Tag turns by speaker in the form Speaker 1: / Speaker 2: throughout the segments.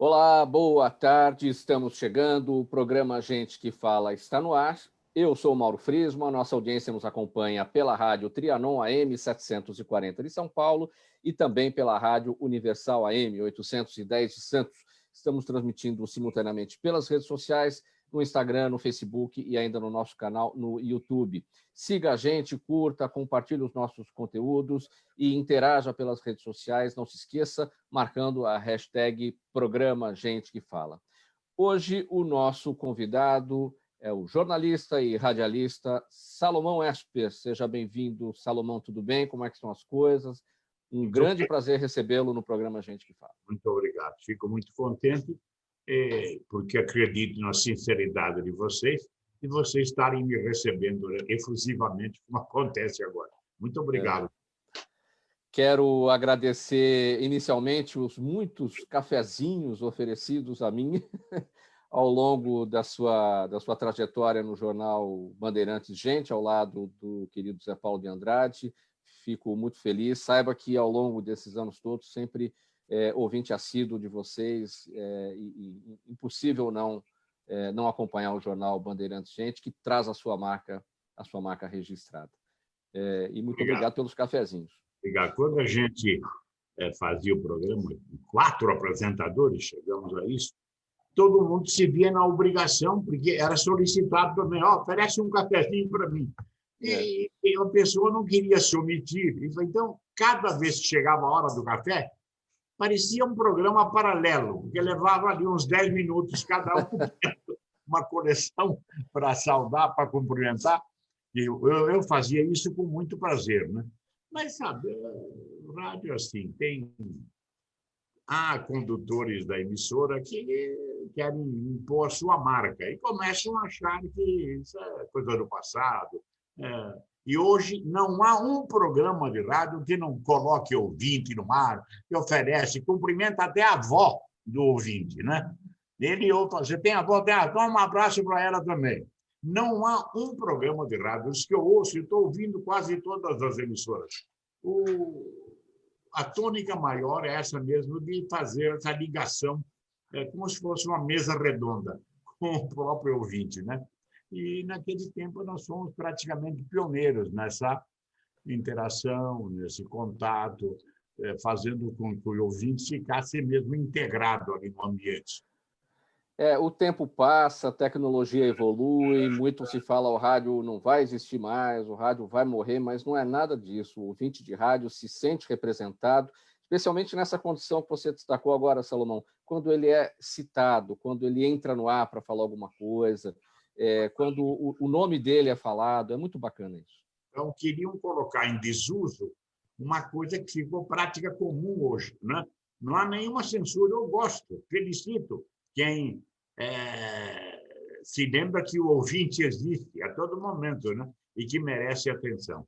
Speaker 1: Olá, boa tarde. Estamos chegando. O programa Gente que Fala está no ar. Eu sou o Mauro Friesman. A nossa audiência nos acompanha pela rádio Trianon AM 740 de São Paulo e também pela rádio Universal AM 810 de Santos. Estamos transmitindo simultaneamente pelas redes sociais, no Instagram, no Facebook e ainda no nosso canal no YouTube. Siga a gente, curta, compartilhe os nossos conteúdos e interaja pelas redes sociais. Não se esqueça, marcando a hashtag Programa Gente que Fala. Hoje, o nosso convidado é o jornalista e radialista Salomão Esper. Seja bem-vindo, Salomão, tudo bem? Como é que estão as coisas? Um grande prazer recebê-lo no programa Gente que Fala.
Speaker 2: Muito obrigado. Fico muito contente, porque acredito na sinceridade de vocês e vocês estarem me recebendo efusivamente, como acontece agora. Muito obrigado.
Speaker 1: Quero agradecer inicialmente os muitos cafezinhos oferecidos a mim ao longo da sua trajetória no jornal Bandeirantes Gente, ao lado do querido Zé Paulo de Andrade. Fico muito feliz. Saiba que ao longo desses anos todos, sempre ouvinte assíduo de vocês, e impossível não acompanhar o jornal Bandeirantes Gente, que traz a sua marca registrada. E muito obrigado pelos cafezinhos.
Speaker 2: Obrigado. Quando a gente fazia o programa, 4 apresentadores, chegamos a isso, todo mundo se via na obrigação, porque era solicitado também, oferece um cafezinho para mim. E a pessoa não queria se omitir. Então, cada vez que chegava a hora do café, parecia um programa paralelo, porque levava ali uns 10 minutos cada um, uma coleção para saudar, para cumprimentar. E eu fazia isso com muito prazer, né? Mas, sabe, o rádio, assim, há condutores da emissora que querem impor a sua marca e começam a achar que isso é coisa do passado. E hoje não há um programa de rádio que não coloque ouvinte no ar, que oferece, cumprimenta até a avó do ouvinte, né? Você tem a avó, toma um abraço para ela também. Não há um programa de rádio, os que eu ouço, e estou ouvindo quase todas as emissoras. A tônica maior é essa mesmo, de fazer essa ligação, como se fosse uma mesa redonda com o próprio ouvinte, né? E, naquele tempo, nós fomos praticamente pioneiros nessa interação, nesse contato, fazendo com que o ouvinte ficasse mesmo integrado ali no ambiente.
Speaker 1: O tempo passa, a tecnologia evolui, muito se fala o rádio não vai existir mais, o rádio vai morrer, mas não é nada disso. O ouvinte de rádio se sente representado, especialmente nessa condição que você destacou agora, Salomão, quando ele é citado, quando ele entra no ar para falar alguma coisa, quando o nome dele é falado. É muito bacana isso.
Speaker 2: Então, queriam colocar em desuso uma coisa que ficou prática comum hoje, né? Não há nenhuma censura, eu gosto, felicito quem se lembra que o ouvinte existe a todo momento, né? E que merece atenção.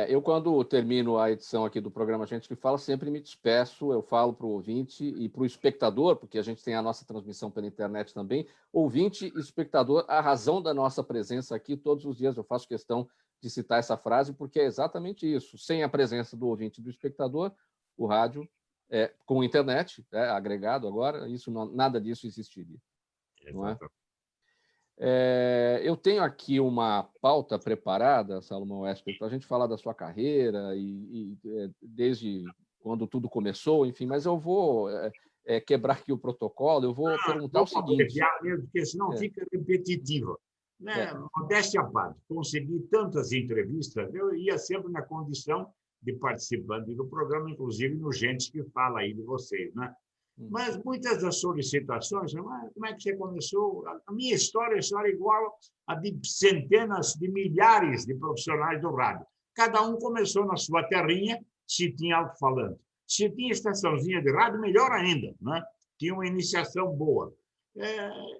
Speaker 1: Eu, quando termino a edição aqui do programa Gente que Fala, sempre me despeço, eu falo para o ouvinte e para o espectador, porque a gente tem a nossa transmissão pela internet também, ouvinte e espectador, a razão da nossa presença aqui todos os dias. Eu faço questão de citar essa frase, porque é exatamente isso. Sem a presença do ouvinte e do espectador, o rádio, com a internet, agregado agora, nada disso existiria. Não é? Eu tenho aqui uma pauta preparada, Salomão Esper, para a gente falar da sua carreira e desde quando tudo começou, enfim, mas eu vou quebrar aqui o protocolo, eu vou perguntar o seguinte...
Speaker 2: Mesmo, porque senão fica repetitivo. Né? Modéstia à parte, consegui tantas entrevistas, eu ia sempre na condição de participante do programa, inclusive no Gente que Fala aí de vocês, né? Mas muitas das solicitações, como é que você começou? A minha história é igual a de centenas de milhares de profissionais do rádio. Cada um começou na sua terrinha, se tinha alto-falante. Se tinha estaçãozinha de rádio, melhor ainda, né? Tinha uma iniciação boa.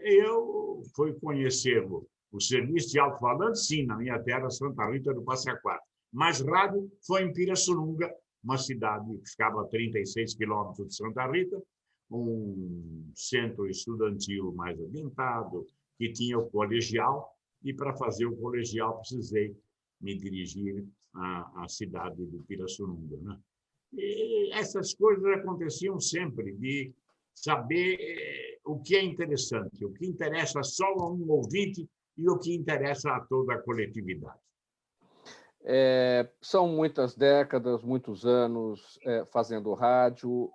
Speaker 2: Eu fui conhecer o serviço de alto-falante, sim, na minha terra, Santa Rita do Passa Quatro. Mas rádio foi em Pirassununga, uma cidade que ficava a 36 quilômetros de Santa Rita, um centro estudantil mais adiantado, que tinha o colegial, e para fazer o colegial precisei me dirigir à cidade de Pirassununga, né? E essas coisas aconteciam sempre, de saber o que é interessante, o que interessa só a um ouvinte e o que interessa a toda a coletividade.
Speaker 1: São muitas décadas, muitos anos fazendo rádio,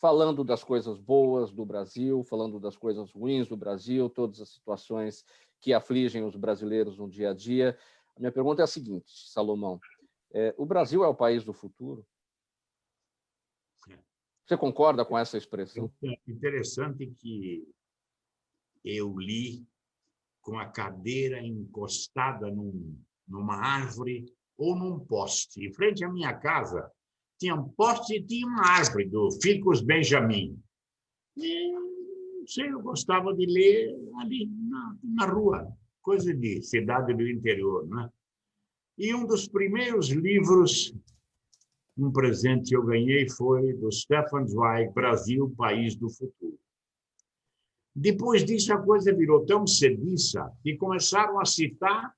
Speaker 1: falando das coisas boas do Brasil, falando das coisas ruins do Brasil, todas as situações que afligem os brasileiros no dia a dia. A minha pergunta é a seguinte, Salomão: o Brasil é o país do futuro? Você concorda com essa expressão?
Speaker 2: É interessante que eu li com a cadeira encostada numa árvore ou num poste. Em frente à minha casa, tinha um poste e tinha uma árvore do Ficus Benjamin. E, não sei, eu gostava de ler ali na rua, coisa de cidade do interior, né? E um dos primeiros livros, um presente que eu ganhei, foi do Stefan Zweig, Brasil, País do Futuro. Depois disso, a coisa virou tão sediça que começaram a citar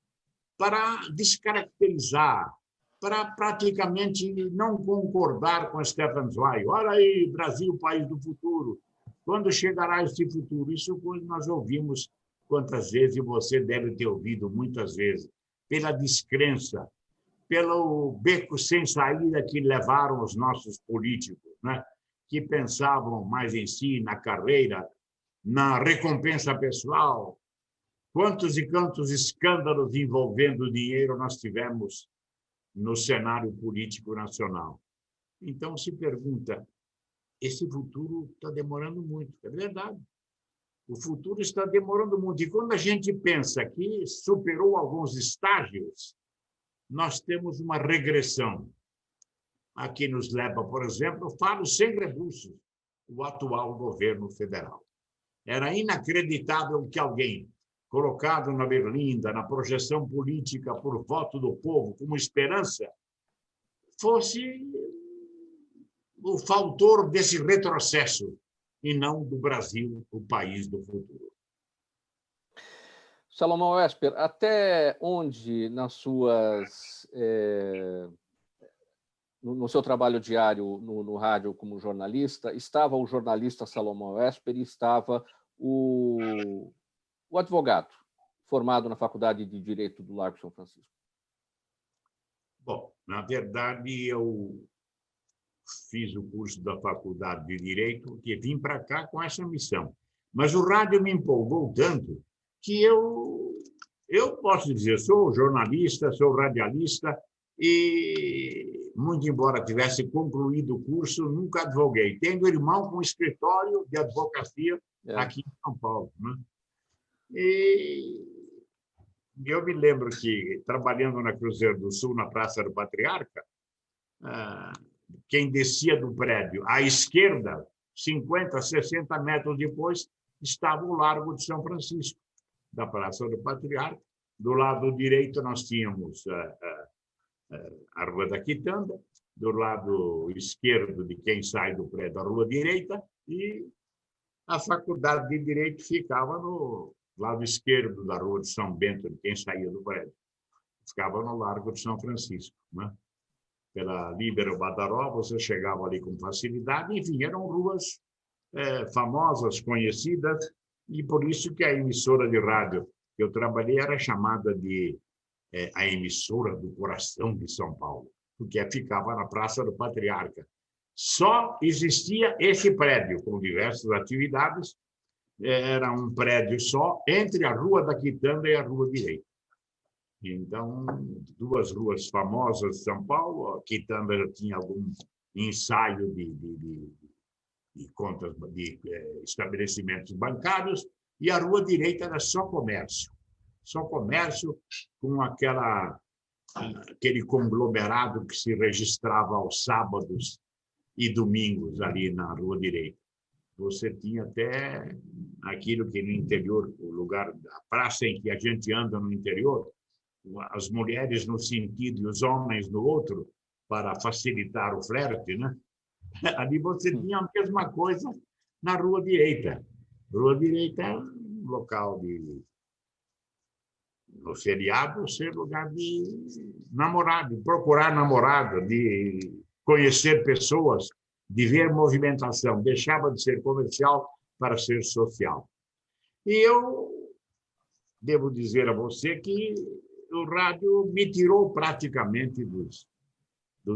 Speaker 2: para descaracterizar, para praticamente não concordar com Stefan Zweig. Olha aí, Brasil, país do futuro. Quando chegará esse futuro? Isso nós ouvimos quantas vezes, e você deve ter ouvido muitas vezes, pela descrença, pelo beco sem saída que levaram os nossos políticos, né? Que pensavam mais em si, na carreira, na recompensa pessoal. Quantos e quantos escândalos envolvendo dinheiro nós tivemos no cenário político nacional. Então, se pergunta, esse futuro está demorando muito. É verdade. O futuro está demorando muito. E quando a gente pensa que superou alguns estágios, nós temos uma regressão. Aqui nos leva, por exemplo, falo sem rebuços, o atual governo federal. Era inacreditável que alguém colocado na berlinda, na projeção política por voto do povo, como esperança, fosse o fator desse retrocesso, e não do Brasil, o país do futuro.
Speaker 1: Salomão Esper, até onde no seu trabalho diário no rádio como jornalista, estava o jornalista Salomão Esper e estava o advogado formado na Faculdade de Direito do Largo São Francisco?
Speaker 2: Bom, na verdade, eu fiz o curso da Faculdade de Direito e vim para cá com essa missão. Mas o rádio me empolgou tanto que eu posso dizer, sou jornalista, sou radialista e, muito embora tivesse concluído o curso, nunca advoguei. Tenho irmão com escritório de advocacia aqui em São Paulo, né? E eu me lembro que, trabalhando na Cruzeiro do Sul, na Praça do Patriarca, quem descia do prédio à esquerda, 50, 60 metros depois, estava o Largo de São Francisco, da Praça do Patriarca. Do lado direito, nós tínhamos a Rua da Quitanda, do lado esquerdo de quem sai do prédio, a Rua Direita, e a Faculdade de Direito ficava no lado esquerdo da Rua de São Bento, de quem saía do prédio. Ficava no Largo de São Francisco, né? Pela Líbero Badaró, você chegava ali com facilidade. Enfim, eram ruas famosas, conhecidas, e por isso que a emissora de rádio que eu trabalhei era chamada de a emissora do coração de São Paulo, porque ficava na Praça do Patriarca. Só existia esse prédio, com diversas atividades, era um prédio só, entre a Rua da Quitanda e a Rua Direita. Então, duas ruas famosas de São Paulo, a Quitanda já tinha algum ensaio de contas, de estabelecimentos bancários, e a Rua Direita era só comércio com aquele conglomerado que se registrava aos sábados e domingos ali na Rua Direita. Você tinha até aquilo que no interior, o lugar, a praça em que a gente anda no interior, as mulheres no sentido e os homens no outro, para facilitar o flerte, né? Ali você tinha a mesma coisa na Rua Direita. Rua Direita é um local no feriado, ser lugar de namorado, de procurar namorada, de conhecer pessoas de ver movimentação, deixava de ser comercial para ser social. E eu devo dizer a você que o rádio me tirou praticamente dos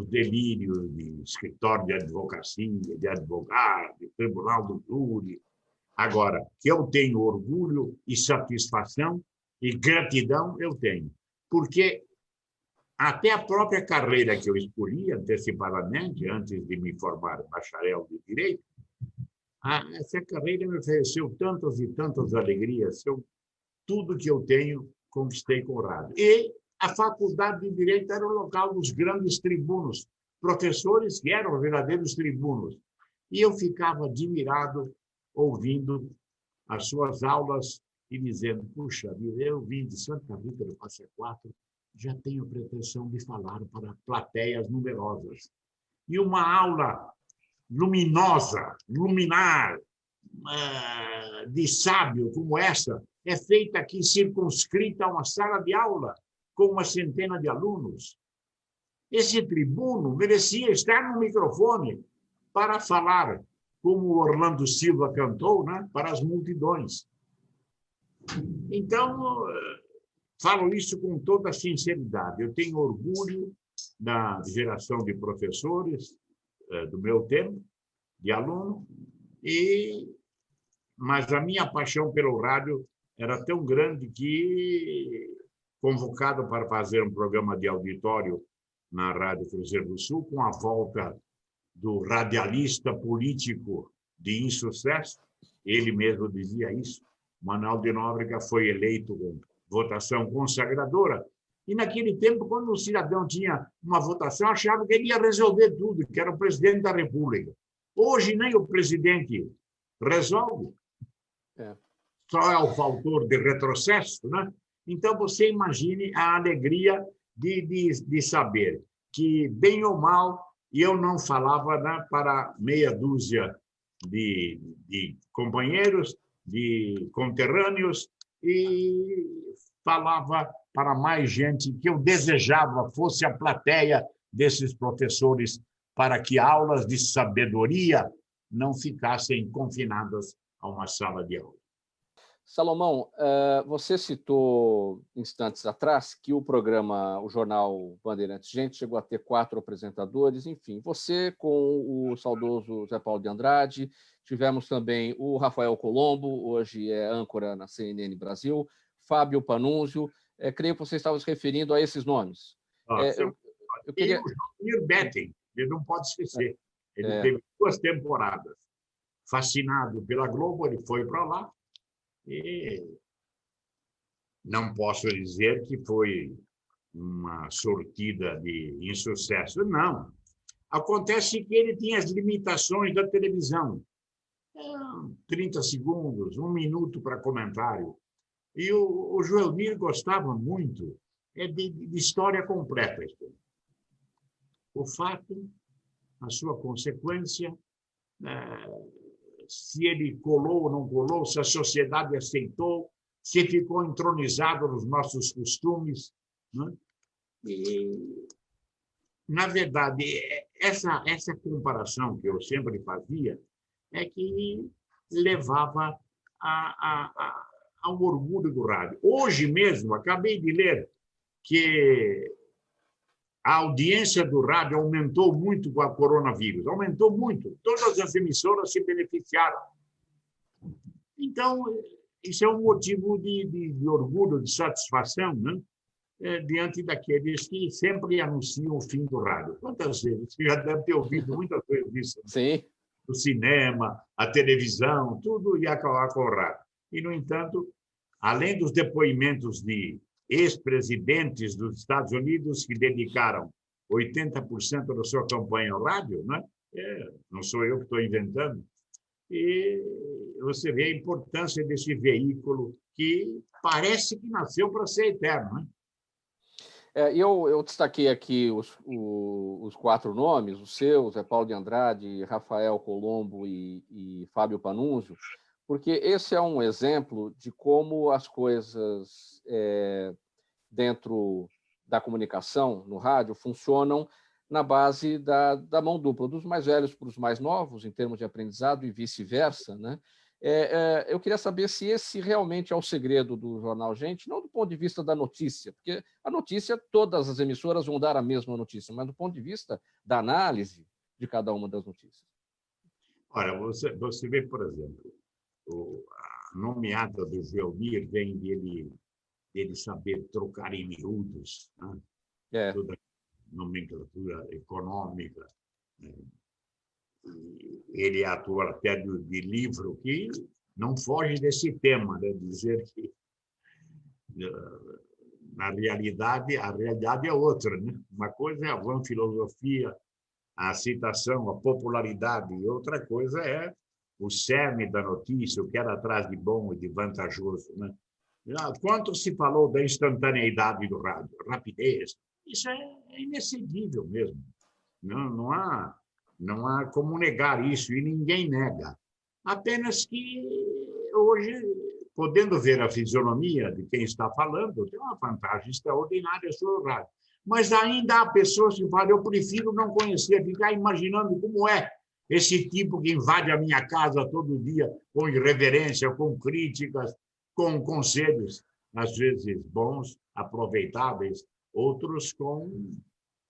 Speaker 2: delírios de escritório de advocacia, de advogado, de tribunal do júri. Agora, que eu tenho orgulho e satisfação e gratidão, eu tenho. Porque até a própria carreira que eu escolhi antecipadamente, antes de me formar bacharel de Direito, essa carreira me ofereceu tantas e tantas alegrias. Tudo que eu tenho, conquistei com o rádio. E a Faculdade de Direito era o local dos grandes tribunos, professores que eram verdadeiros tribunos. E eu ficava admirado ouvindo as suas aulas e dizendo, puxa, eu vim de Santa Rita do Passa Quatro, já tenho pretensão de falar para plateias numerosas. E uma aula luminosa, luminar, de sábio como essa, é feita aqui circunscrita a uma sala de aula com uma centena de alunos. Esse tribuno merecia estar no microfone para falar, como o Orlando Silva cantou, né, para as multidões. Então, falo isso com toda a sinceridade. Eu tenho orgulho da geração de professores do meu tempo, de aluno, mas a minha paixão pelo rádio era tão grande que, convocado para fazer um programa de auditório na Rádio Cruzeiro do Sul, com a volta do radialista político de insucesso, ele mesmo dizia isso, Manuel de Nóbrega foi eleito com votação consagradora, e naquele tempo, quando o cidadão tinha uma votação, achava que ele ia resolver tudo, que era o presidente da República. Hoje nem o presidente resolve. Só é o fator de retrocesso, né? Então, você imagine a alegria de saber que, bem ou mal, eu não falava, né, para meia dúzia de companheiros, de conterrâneos, e falava para mais gente que eu desejava fosse a plateia desses professores para que aulas de sabedoria não ficassem confinadas a uma sala de aula.
Speaker 1: Salomão, você citou instantes atrás que o jornal Bandeirantes Gente chegou a ter 4 apresentadores, enfim, você com o saudoso Zé Paulo de Andrade, tivemos também o Rafael Colombo, hoje é âncora na CNN Brasil, Fábio Panunzio, creio que você estava se referindo a esses nomes.
Speaker 2: Eu queria... E o Johnny Betting, ele não pode esquecer, ele teve 2 temporadas. Fascinado pela Globo, ele foi para lá, e não posso dizer que foi uma sortida de insucesso, não. Acontece que ele tinha as limitações da televisão. 30 segundos, 1 minuto para comentário. E o Joelmir gostava muito de história completa. O fato, a sua consequência, se ele colou ou não colou, se a sociedade aceitou, se ficou entronizado nos nossos costumes. Né? E, na verdade, essa comparação que eu sempre fazia é que levava ao orgulho do rádio. Hoje mesmo, acabei de ler que a audiência do rádio aumentou muito com a coronavírus, aumentou muito. Todas as emissoras se beneficiaram. Então, isso é um motivo de orgulho, de satisfação, né? Diante daqueles que sempre anunciam o fim do rádio. Quantas vezes? Você já deve ter ouvido muitas vezes isso.
Speaker 1: Sim.
Speaker 2: O cinema, a televisão, tudo ia acabar com o rádio. E, no entanto, além dos depoimentos de ex-presidentes dos Estados Unidos que dedicaram 80% da sua campanha ao rádio, né? Não sou eu que estou inventando. E você vê a importância desse veículo que parece que nasceu para ser eterno, né?
Speaker 1: Eu destaquei aqui os 4 nomes, o seu, Zé Paulo de Andrade, Rafael Colombo e Fábio Panunzio, porque esse é um exemplo de como as coisas dentro da comunicação, no rádio, funcionam na base da mão dupla, dos mais velhos para os mais novos, em termos de aprendizado, e vice-versa, né? Eu queria saber se esse realmente é o segredo do Jornal Gente, não do ponto de vista da notícia, porque a notícia, todas as emissoras vão dar a mesma notícia, mas do ponto de vista da análise de cada uma das notícias.
Speaker 2: Olha, você vê, por exemplo, a nomeada do Gelmir vem dele saber trocar em miúdos, né? Toda a nomenclatura econômica, né? Ele é ator até de livro que não foge desse tema, né? Dizer que a realidade é outra, né? Uma coisa é a vã filosofia, a citação, a popularidade, e outra coisa é o cerne da notícia, o que era atrás de bom e de vantajoso, né? Quanto se falou da instantaneidade do rádio, rapidez, isso é inexcedível mesmo. Não há como negar isso, e ninguém nega. Apenas que hoje, podendo ver a fisionomia de quem está falando, tem uma vantagem extraordinária sobre o rádio. Mas ainda há pessoas que falam, eu prefiro não conhecer, ficar imaginando como é esse tipo que invade a minha casa todo dia com irreverência, com críticas, com conselhos, às vezes bons, aproveitáveis, outros com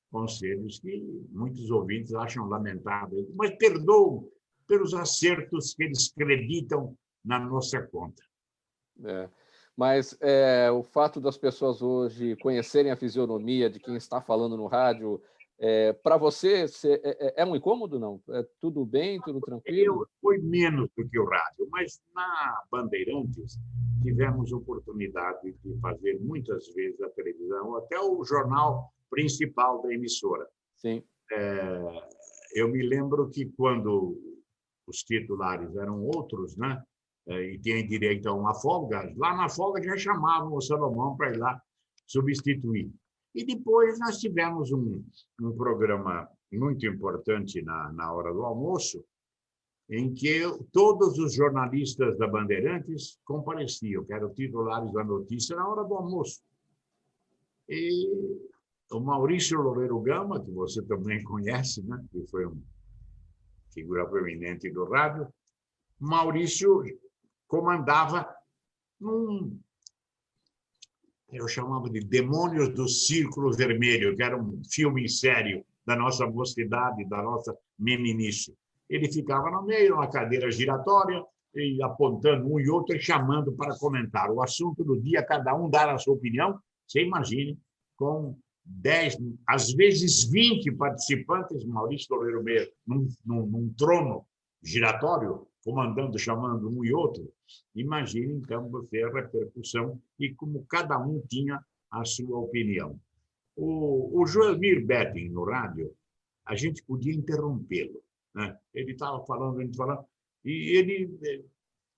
Speaker 2: conselhos que muitos ouvintes acham lamentáveis, mas perdoam pelos acertos que eles acreditam na nossa conta.
Speaker 1: Mas o fato das pessoas hoje conhecerem a fisionomia de quem está falando no rádio, para você, é um incômodo, não? É tudo bem, tudo tranquilo?
Speaker 2: Foi menos do que o rádio, mas na Bandeirantes tivemos oportunidade de fazer muitas vezes a televisão, até o jornal principal da emissora.
Speaker 1: Sim.
Speaker 2: Eu me lembro que quando os titulares eram outros, né? E tinham direito a uma folga, lá na folga já chamavam o Salomão para ir lá substituir. E depois nós tivemos um programa muito importante na hora do almoço, em que todos os jornalistas da Bandeirantes compareciam, que eram titulares da notícia, na hora do almoço. E o Maurício Loureiro Gama, que você também conhece, né? Que foi uma figura proeminente do rádio, Maurício comandava eu chamava de Demônios do Círculo Vermelho, que era um filme sério da nossa mocidade, da nossa meninice. Ele ficava no meio, numa cadeira giratória, e apontando um e outro e chamando para comentar o assunto do dia, cada um dar a sua opinião. Você imagine, com 10, às vezes 20 participantes, Maurício Loureiro Meira, num trono giratório, comandando, chamando um e outro. Imagine, então, você a repercussão e como cada um tinha a sua opinião. O Joelmir Betting, no rádio, a gente podia interrompê-lo, né? Ele estava falando, e ele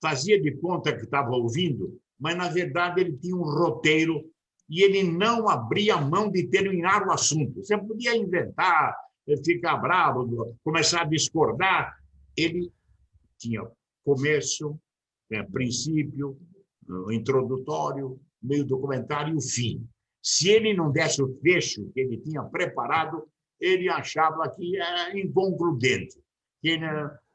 Speaker 2: fazia de conta que estava ouvindo, mas, na verdade, ele tinha um roteiro e ele não abria mão de terminar o assunto. Você podia inventar, ficar bravo, começar a discordar. Ele tinha começo, princípio, introdutório, meio documentário e o fim. Se ele não desse o fecho que ele tinha preparado, ele achava que era inconcludente, que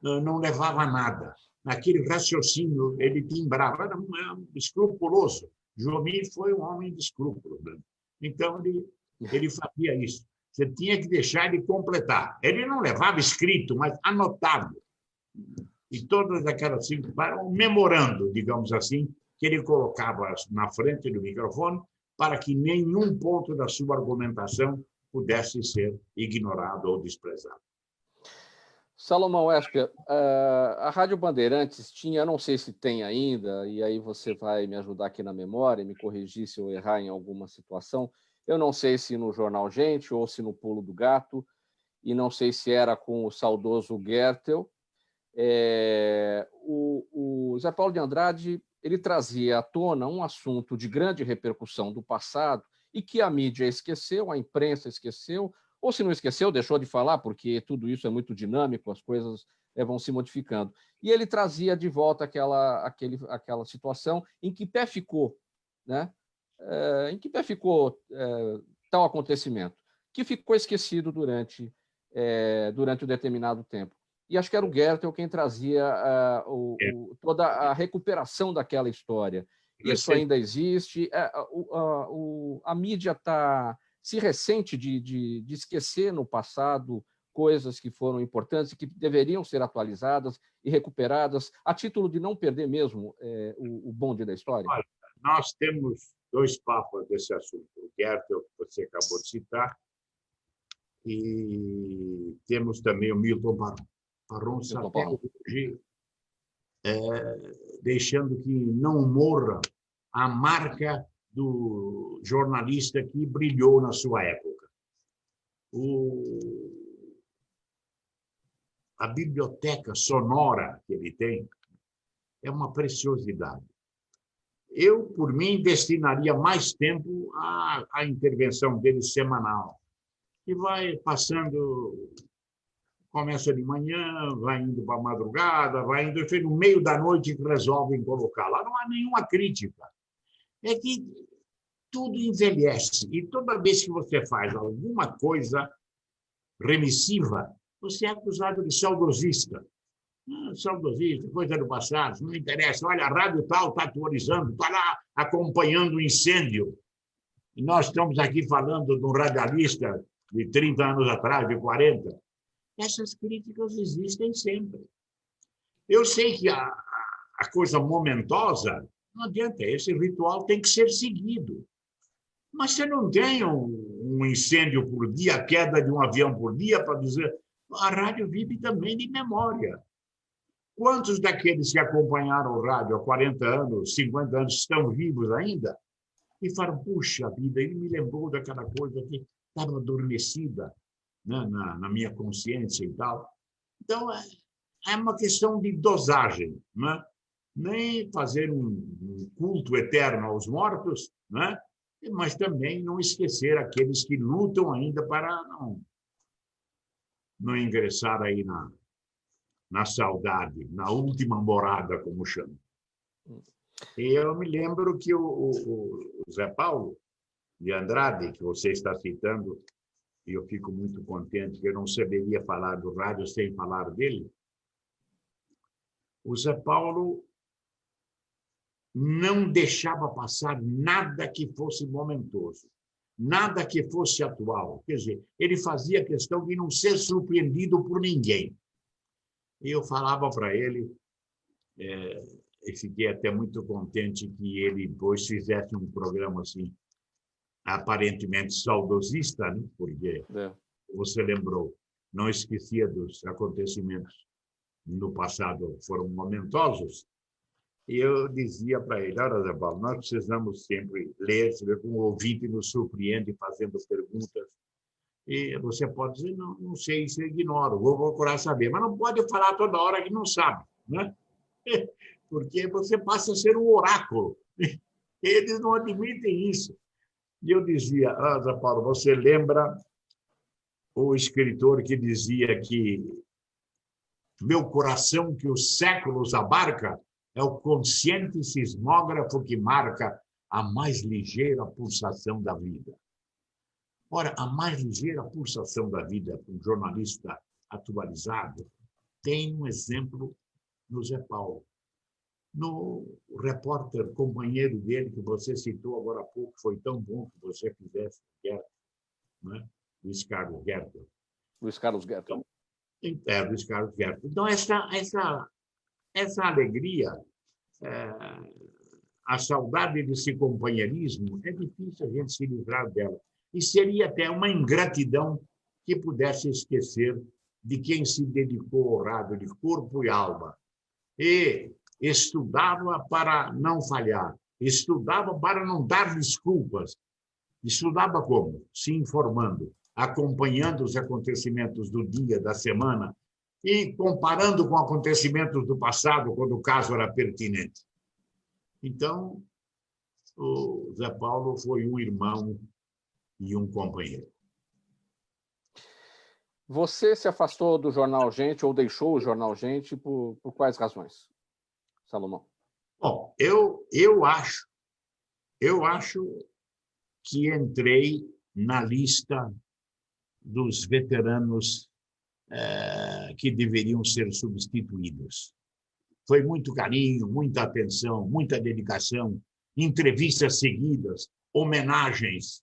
Speaker 2: não levava a nada. Naquele raciocínio, ele timbrava, era escrupuloso. Jomir foi um homem de escrúpulos. Então, ele fazia isso. Você tinha que deixar ele completar. Ele não levava escrito, mas anotado. E todas aquelas cinco, um memorando, digamos assim, que ele colocava na frente do microfone para que nenhum ponto da sua argumentação pudesse ser ignorado ou desprezado.
Speaker 1: Salomão Esper, a Rádio Bandeirantes tinha, não sei se tem ainda, e aí você vai me ajudar aqui na memória, me corrigir se eu errar em alguma situação. Eu não sei se no Jornal Gente ou se no Pulo do Gato, e não sei se era com o saudoso Gertel. O Zé Paulo de Andrade, ele trazia à tona um assunto de grande repercussão do passado e que a mídia esqueceu, a imprensa esqueceu, ou se não esqueceu, deixou de falar, porque tudo isso é muito dinâmico, as coisas vão se modificando. E ele trazia de volta aquela situação em que pé ficou, né? Em que pé ficou tal acontecimento, que ficou esquecido durante um determinado tempo. E acho que era o Goethe quem trazia toda a recuperação daquela história. Isso ainda existe. A mídia se ressente de esquecer no passado coisas que foram importantes e que deveriam ser atualizadas e recuperadas, a título de não perder mesmo o bonde da história?
Speaker 2: Olha, nós temos dois papas desse assunto. O Goethe, que você acabou de citar, e temos também o Milton Parronsa, até hoje, deixando que não morra a marca do jornalista que brilhou na sua época. A biblioteca sonora que ele tem é uma preciosidade. Eu, por mim, destinaria mais tempo à intervenção dele semanal, que vai passando, começa de manhã, vai indo para a madrugada, vai indo, no meio da noite que resolvem colocar lá. Não há nenhuma crítica. É que tudo envelhece. E toda vez que você faz alguma coisa remissiva, você é acusado de saudosista. Saudosista, coisa do passado, não interessa. Olha, a rádio tal está atualizando, está lá acompanhando o incêndio. E nós estamos aqui falando de um radialista de 30 anos atrás, de 40. Essas críticas existem sempre. Eu sei que a coisa momentosa, não adianta, esse ritual tem que ser seguido. Mas você não tem um incêndio por dia, a queda de um avião por dia, para dizer... A rádio vive também de memória. Quantos daqueles que acompanharam o rádio há 40 anos, 50 anos, estão vivos ainda? E falam, puxa vida, ele me lembrou daquela coisa que estava adormecida, né, na minha consciência e tal. Então, é uma questão de dosagem, né? Nem fazer um culto eterno aos mortos, né? Mas também não esquecer aqueles que lutam ainda para não ingressar aí na saudade, na última morada, como chama. E eu me lembro que o Zé Paulo de Andrade, que você está citando, e eu fico muito contente que eu não saberia falar do rádio sem falar dele, o Zé Paulo não deixava passar nada que fosse momentoso, nada que fosse atual. Quer dizer, ele fazia questão de não ser surpreendido por ninguém. E eu falava para ele, e fiquei até muito contente que ele depois fizesse um programa assim, aparentemente saudosista, né? Porque você lembrou, não esquecia dos acontecimentos no passado, foram momentosos. E eu dizia para ele, olha, Zé Paulo, nós precisamos sempre ler, saber como o ouvinte nos surpreende fazendo perguntas. E você pode dizer, não sei, isso eu ignoro, vou procurar saber. Mas não pode falar toda hora que não sabe, né? Porque você passa a ser um oráculo. Eles não admitem isso. E eu dizia, Zé Paulo, você lembra o escritor que dizia que meu coração que os séculos abarca é o consciente sismógrafo que marca a mais ligeira pulsação da vida. Ora, a mais ligeira pulsação da vida, um jornalista atualizado, tem um exemplo no Zé Paulo. No repórter companheiro dele, que você citou agora há pouco, foi tão bom que você fizesse, né? Luiz Carlos Gertel.
Speaker 1: Luiz Carlos Gertel.
Speaker 2: Luiz Carlos Gertel. Então, essa alegria, a saudade desse companheirismo, é difícil a gente se livrar dela. E seria até uma ingratidão que pudesse esquecer de quem se dedicou ao rádio de corpo e alma. E estudava para não falhar, estudava para não dar desculpas. Estudava como? Se informando, acompanhando os acontecimentos do dia, da semana, e comparando com acontecimentos do passado, quando o caso era pertinente. Então, o Zé Paulo foi um irmão e um companheiro.
Speaker 1: Você se afastou do Jornal Gente ou deixou o Jornal Gente por quais razões, Salomão?
Speaker 2: Bom, eu acho que entrei na lista dos veteranos que deveriam ser substituídos. Foi muito carinho, muita atenção, muita dedicação, entrevistas seguidas, homenagens.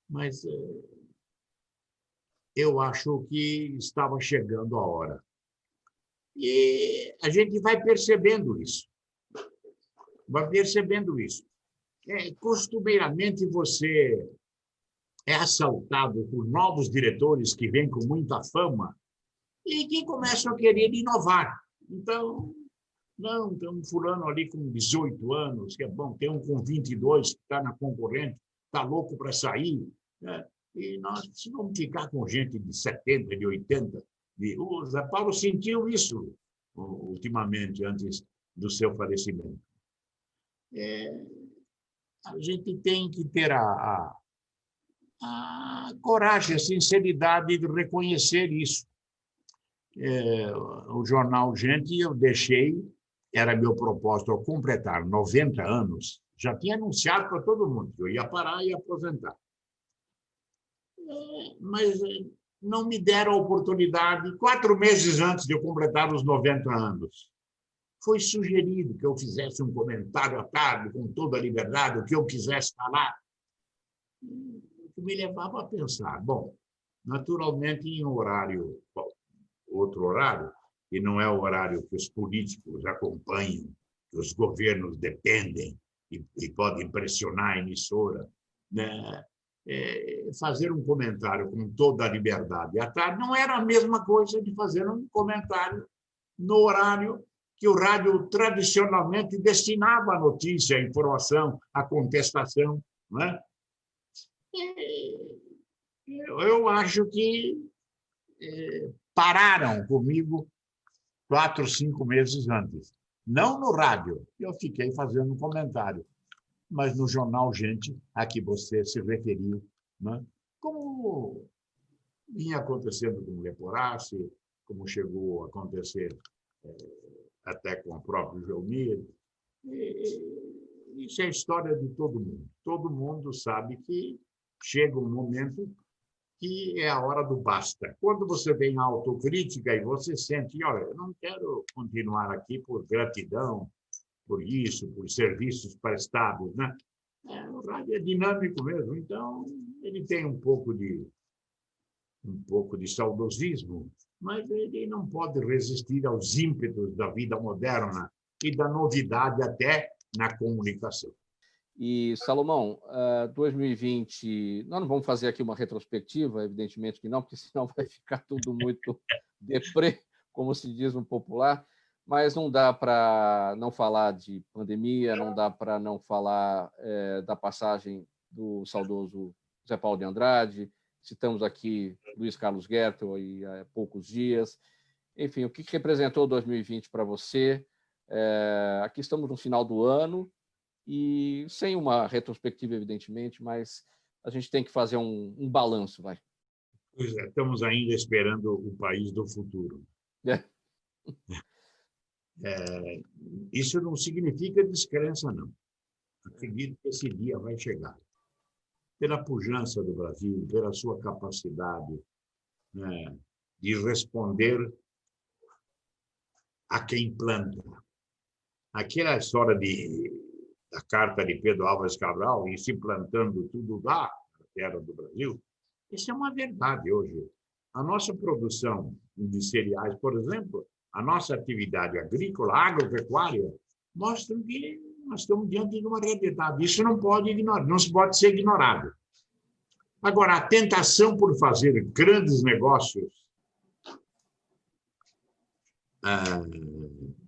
Speaker 2: Mas eu acho que estava chegando a hora. E a gente vai percebendo isso. Vai percebendo isso. Costumeiramente, você é assaltado por novos diretores que vêm com muita fama e que começam a querer inovar. Então, não, tem um fulano ali com 18 anos, que é bom, tem um com 22 que está na concorrente, está louco para sair, né? E nós vamos ficar com gente de 70, de 80. O Zé Paulo sentiu isso ultimamente, antes do seu falecimento. A gente tem que ter a coragem, a sinceridade de reconhecer isso. O jornal Gente, eu deixei, era meu propósito ao completar 90 anos, já tinha anunciado para todo mundo que eu ia parar e aposentar. Mas não me deram a oportunidade, 4 meses antes de eu completar os 90 anos. Foi sugerido que eu fizesse um comentário à tarde, com toda a liberdade, o que eu quisesse falar. Que me levava a pensar, bom, naturalmente em horário, outro horário, e não é o horário que os políticos acompanham, que os governos dependem e podem pressionar a emissora, né? Fazer um comentário com toda a liberdade à tarde não era a mesma coisa de fazer um comentário no horário que o rádio tradicionalmente destinava a notícia, a informação, a contestação, né? Eu acho que pararam comigo 4, 5 meses antes. Não no rádio, eu fiquei fazendo um comentário, mas no jornal Gente, a que você se referiu, né? Como vinha acontecendo com o Leporassi, como chegou a acontecer até com o próprio Gelmir. Isso é a história de todo mundo. Todo mundo sabe que chega um momento que é a hora do basta. Quando você tem autocrítica e você sente, olha, eu não quero continuar aqui por gratidão, por isso, por serviços prestados, né? O rádio é dinâmico mesmo, então ele tem um pouco de saudosismo, mas ele não pode resistir aos ímpetos da vida moderna e da novidade até na comunicação.
Speaker 1: E, Salomão, 2020, nós não vamos fazer aqui uma retrospectiva, evidentemente que não, porque senão vai ficar tudo muito deprê, como se diz no popular, mas não dá para não falar de pandemia, não dá para não falar da passagem do saudoso Zé Paulo de Andrade, citamos aqui Luiz Carlos Gertel há poucos dias. Enfim, o que representou 2020 para você? Aqui estamos no final do ano, e sem uma retrospectiva, evidentemente, mas a gente tem que fazer um balanço, vai.
Speaker 2: Pois é, estamos ainda esperando o país do futuro. Isso não significa descrença, não. Acredito que esse dia vai chegar. Pela pujança do Brasil, pela sua capacidade, né, de responder a quem planta. Aquela história da carta de Pedro Álvares Cabral, e se plantando tudo lá, na terra do Brasil, isso é uma verdade hoje. A nossa produção de cereais, por exemplo, a nossa atividade agrícola, agropecuária, mostram que nós estamos diante de uma realidade. Isso não pode ignorar, não se pode ser ignorado. Agora, a tentação por fazer grandes negócios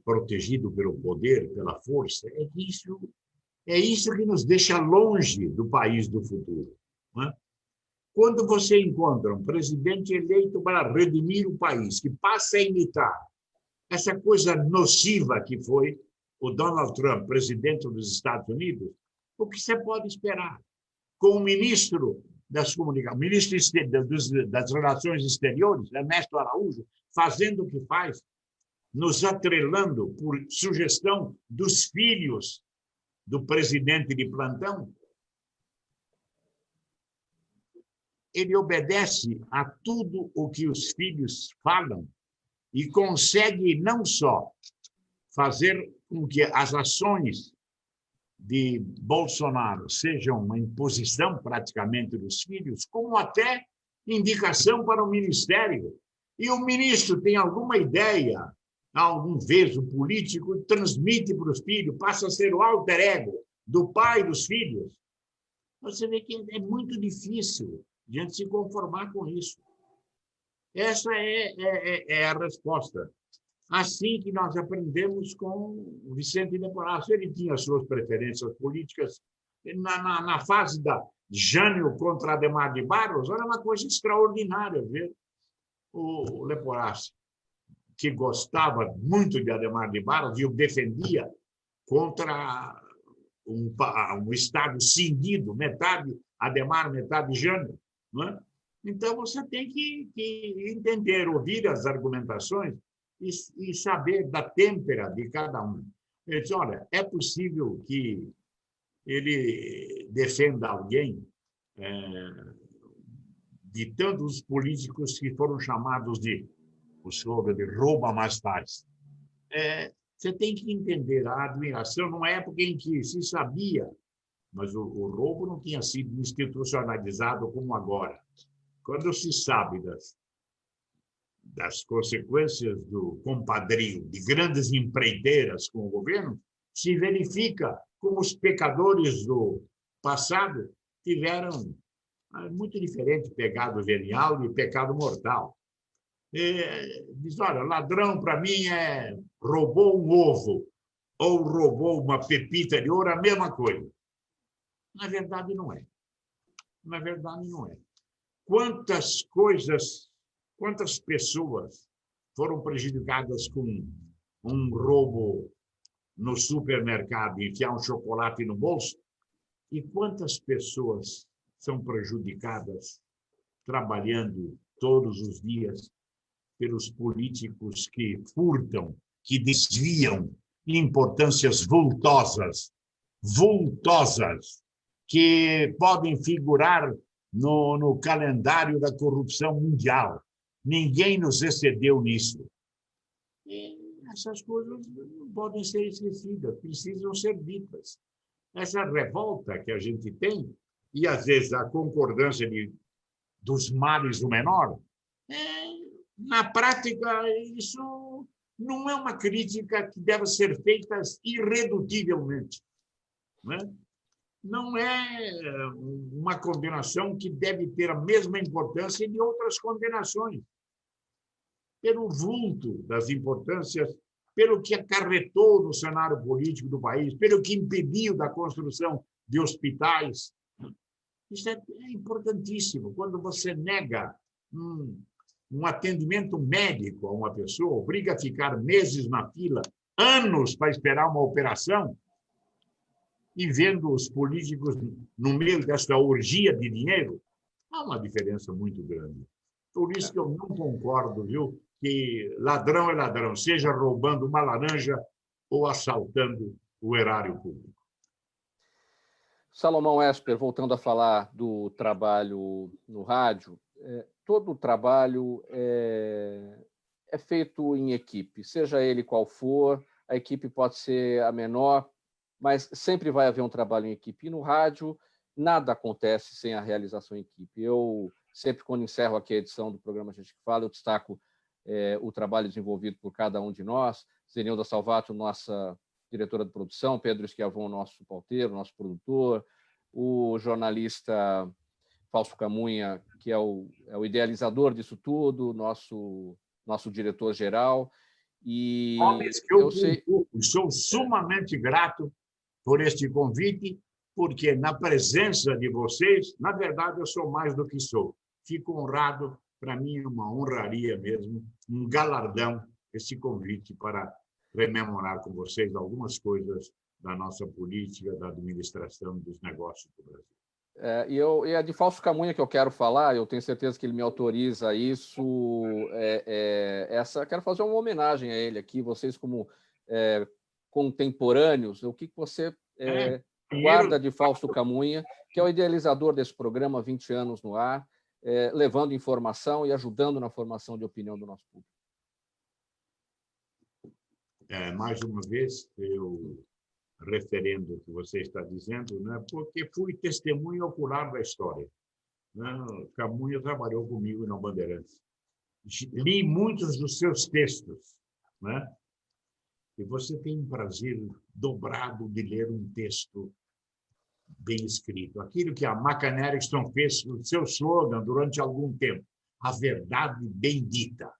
Speaker 2: protegido pelo poder, pela força, é isso que nos deixa longe do país do futuro. Né? Quando você encontra um presidente eleito para redimir o país, que passa a imitar essa coisa nociva que foi o Donald Trump, presidente dos Estados Unidos, o que você pode esperar? Com o ministro das comunicações, ministro das Relações Exteriores, Ernesto Araújo, fazendo o que faz, nos atrelando por sugestão dos filhos do presidente de plantão. ele obedece a tudo o que os filhos falam e consegue não só fazer com que as ações de Bolsonaro sejam uma imposição praticamente dos filhos, como até indicação para o ministério. E o ministro tem alguma ideia, algum vejo político, transmite para os filhos, passa a ser o alter ego do pai e dos filhos. Você vê que é muito difícil a gente se conformar com isso. Essa é a resposta. Assim que nós aprendemos com o Vicente de Moraes. Ele tinha suas preferências políticas. Na fase da Jânio contra Adhemar de Barros, era uma coisa extraordinária ver o Leporassi, que gostava muito de Adhemar de Barros e o defendia contra um Estado cindido, metade Adhemar, metade Jânio. Não é? Então, você tem que entender, ouvir as argumentações e saber da têmpera de cada um. Ele diz, olha, é possível que ele defenda alguém de tantos políticos que foram chamados o slogan de rouba mais faz. Você tem que entender a admiração numa época em que se sabia, mas o roubo não tinha sido institucionalizado como agora. Quando se sabe das consequências do compadrio de grandes empreiteiras com o governo, se verifica como os pecadores do passado tiveram muito diferente pecado venial e pecado mortal. Diz, olha, ladrão para mim roubou um ovo ou roubou uma pepita de ouro, a mesma coisa. Na verdade, não é. Na verdade, não é. Quantas pessoas foram prejudicadas com um roubo no supermercado, enfiar um chocolate no bolso? E quantas pessoas são prejudicadas trabalhando todos os dias pelos políticos que furtam, que desviam importâncias vultosas, que podem figurar no calendário da corrupção mundial. Ninguém nos excedeu nisso. E essas coisas não podem ser esquecidas, precisam ser ditas. Essa revolta que a gente tem, e às vezes a concordância dos males o menor, na prática, isso não é uma crítica que deve ser feita irredutivelmente. Não é uma condenação que deve ter a mesma importância de outras condenações. Pelo vulto das importâncias, pelo que acarretou no cenário político do país, pelo que impediu da construção de hospitais. Isso é importantíssimo. Quando você nega um atendimento médico a uma pessoa, obriga a ficar meses na fila, anos para esperar uma operação, e vendo os políticos no meio dessa orgia de dinheiro, há uma diferença muito grande. Por isso que eu não concordo, viu, que ladrão é ladrão, seja roubando uma laranja ou assaltando o erário público.
Speaker 1: Salomão Esper, voltando a falar do trabalho no rádio, todo o trabalho é feito em equipe, seja ele qual for, a equipe pode ser a menor, mas sempre vai haver um trabalho em equipe. E no rádio, nada acontece sem a realização em equipe. Eu sempre, quando encerro aqui a edição do programa Gente que Fala, eu destaco o trabalho desenvolvido por cada um de nós. Zenilda Salvato, nossa diretora de produção, Pedro Esquiavon, nosso pauteiro, nosso produtor, o jornalista Fausto Camunha, que é o idealizador disso tudo, nosso diretor-geral. E
Speaker 2: homens que eu sou sumamente grato por este convite, porque na presença de vocês, na verdade, eu sou mais do que sou. Fico honrado, para mim é uma honraria mesmo, um galardão, esse convite para rememorar com vocês algumas coisas da nossa política, da administração dos negócios do Brasil.
Speaker 1: E a de Fausto Camunha que eu quero falar, eu tenho certeza que ele me autoriza a isso. Quero fazer uma homenagem a ele aqui, vocês como contemporâneos, o que você guarda de Fausto Camunha, que é o idealizador desse programa, 20 anos no ar. levando informação e ajudando na formação de opinião do nosso público.
Speaker 2: Mais uma vez, eu referendo o que você está dizendo, né, porque fui testemunha ocular da história. Né? Camunha trabalhou comigo na Bandeirantes. Li muitos dos seus textos, né? E você tem um prazer dobrado de ler um texto bem escrito. Aquilo que a Macan Erickson fez no seu slogan durante algum tempo, a verdade bem dita.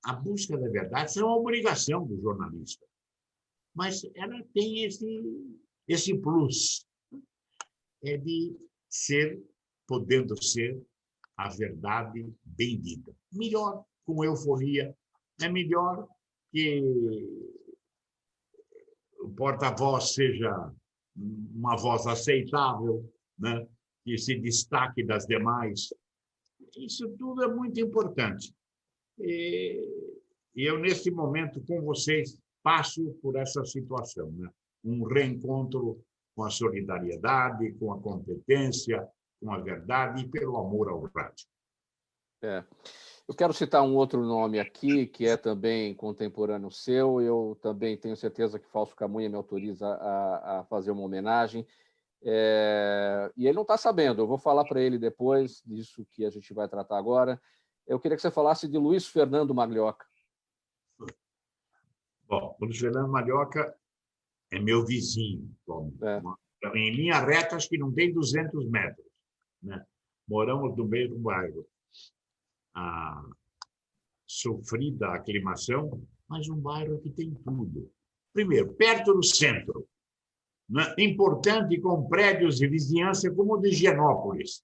Speaker 2: A busca da verdade é uma obrigação do jornalista, mas ela tem esse plus, de ser, podendo ser, a verdade bem dita. Melhor com euforia, é melhor que o porta-voz seja uma voz aceitável, né? Que se destaque das demais. Isso tudo é muito importante. E eu, nesse momento, com vocês, passo por essa situação, né? Um reencontro com a solidariedade, com a competência, com a verdade e pelo amor ao rádio.
Speaker 1: Eu quero citar um outro nome aqui, que é também contemporâneo seu. Eu também tenho certeza que Fausto Camunha me autoriza a fazer uma homenagem. E ele não está sabendo, eu vou falar para ele depois disso que a gente vai tratar agora. Eu queria que você falasse de Luiz Fernando Maglioca.
Speaker 2: Bom, Luiz Fernando Maglioca é meu vizinho. Em linha reta, acho que não tem 200 metros. Né? Moramos no mesmo bairro. A sofrida aclimação, mas um bairro que tem tudo. Primeiro, perto do centro. Né? Importante, com prédios de vizinhança como o de Higienópolis.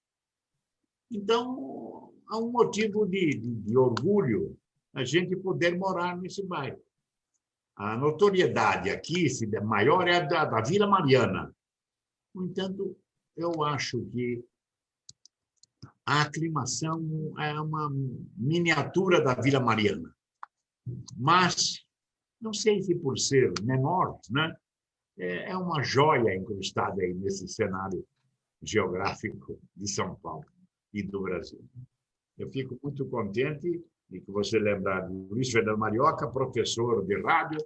Speaker 2: Então, há um motivo de orgulho a gente poder morar nesse bairro. A notoriedade aqui maior é a da Vila Mariana. No entanto, eu acho que a aclimação é uma miniatura da Vila Mariana. Mas, não sei se por ser menor, né, é uma joia incrustada aí nesse cenário geográfico de São Paulo e do Brasil. Eu fico muito contente de que você lembrar de Luiz Fernando Maglioca, professor de rádio,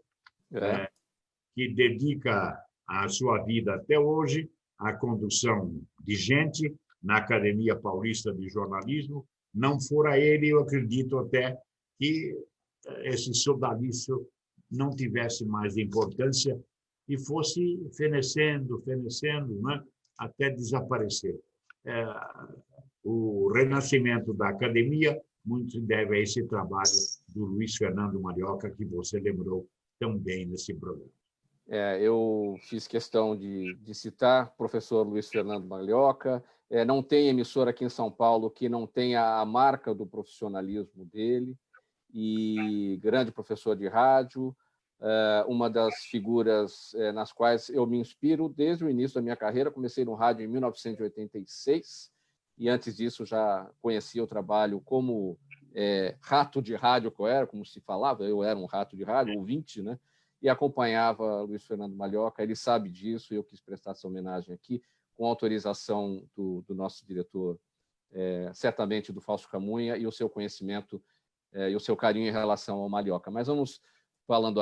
Speaker 2: que dedica a sua vida até hoje à condução de gente na Academia Paulista de Jornalismo. Não fora ele, eu acredito até que esse sodalício não tivesse mais importância e fosse fenecendo, né, até desaparecer. O renascimento da academia muito se deve a esse trabalho do Luiz Fernando Maglioca, que você lembrou tão bem nesse programa.
Speaker 1: Eu fiz questão de citar o professor Luiz Fernando Maglioca. Não tem emissora aqui em São Paulo que não tenha a marca do profissionalismo dele, e grande professor de rádio, uma das figuras nas quais eu me inspiro desde o início da minha carreira. Comecei no rádio em 1986, e antes disso já conhecia o trabalho como rato de rádio, como se falava. Eu era um rato de rádio, ouvinte, né? E acompanhava Luiz Fernando Maglioca. Ele sabe disso, e eu quis prestar essa homenagem aqui, com autorização do nosso diretor, certamente do Fausto Camunha, e o seu conhecimento e o seu carinho em relação ao Maglioca. Mas vamos falando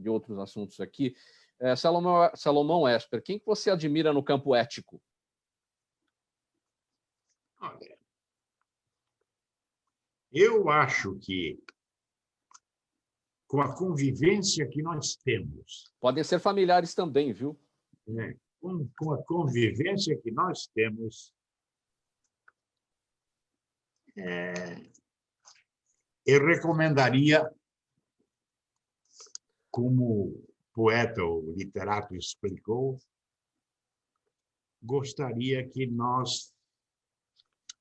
Speaker 1: de outros assuntos aqui. Salomão Esper, quem que você admira no campo ético?
Speaker 2: Olha, eu acho que, com a convivência que nós temos...
Speaker 1: Podem ser familiares também, viu?
Speaker 2: Com a convivência que nós temos, eu recomendaria, como o poeta ou literato explicou, gostaria que nós,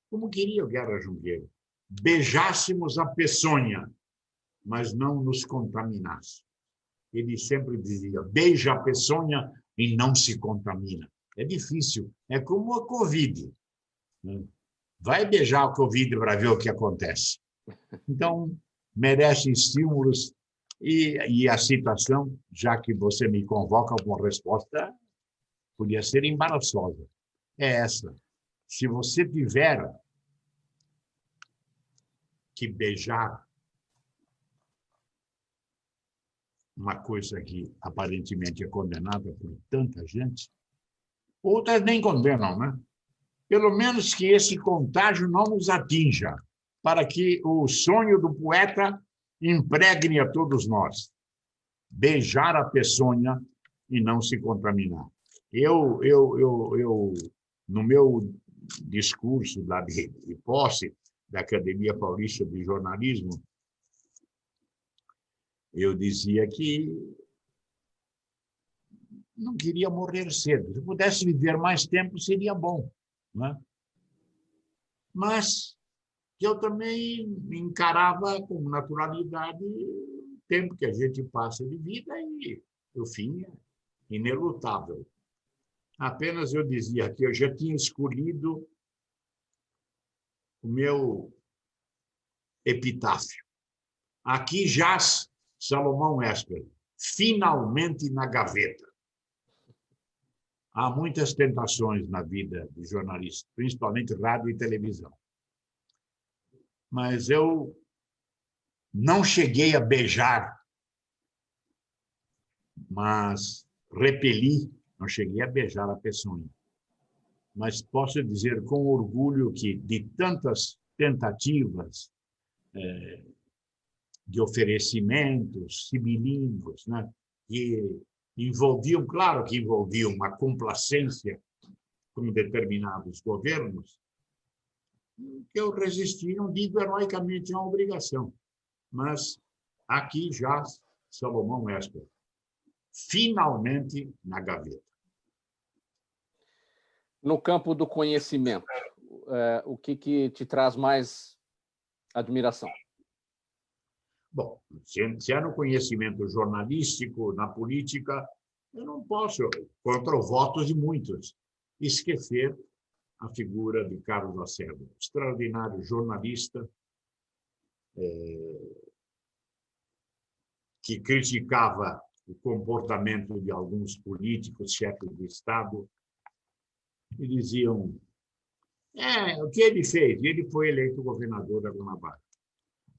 Speaker 2: como queria o Guerra Junqueira, beijássemos a peçonha, mas não nos contaminasse. Ele sempre dizia, beija a peçonha e não se contamina. É difícil, é como a Covid. Vai beijar a Covid para ver o que acontece. Então, merece estímulos, e a citação, já que você me convoca com a resposta, podia ser embaraçosa. É essa. se você tiver que beijar uma coisa que aparentemente é condenada por tanta gente, outras nem condenam, né? Pelo menos que esse contágio não nos atinja, para que o sonho do poeta impregne a todos nós. Beijar a peçonha e não se contaminar. Eu no meu discurso de posse da Academia Paulista de Jornalismo, eu dizia que não queria morrer cedo. Se pudesse viver mais tempo, seria bom, né? Mas eu também encarava com naturalidade o tempo que a gente passa de vida e o fim é inelutável. Apenas eu dizia que eu já tinha escolhido o meu epitáfio. Aqui jaz Salomão Esper, finalmente na gaveta. Há muitas tentações na vida de jornalista, principalmente rádio e televisão. Mas eu não cheguei a beijar, mas repeli, não cheguei a beijar a peçonha. Mas posso dizer com orgulho que, de tantas tentativas de oferecimentos sibilínguos, né, que envolviam, claro que envolviam uma complacência com determinados governos, que eu resisti, não digo heroicamente, é uma obrigação. Mas aqui já Salomão Esper, finalmente na gaveta.
Speaker 1: No campo do conhecimento, o que te traz mais admiração?
Speaker 2: Bom, se é no conhecimento jornalístico, na política, eu não posso, contra o voto de muitos, esquecer a figura de Carlos Lacerda, extraordinário jornalista, que criticava o comportamento de alguns políticos, chefes de Estado, e diziam, o que ele fez? Ele foi eleito governador da Guanabara.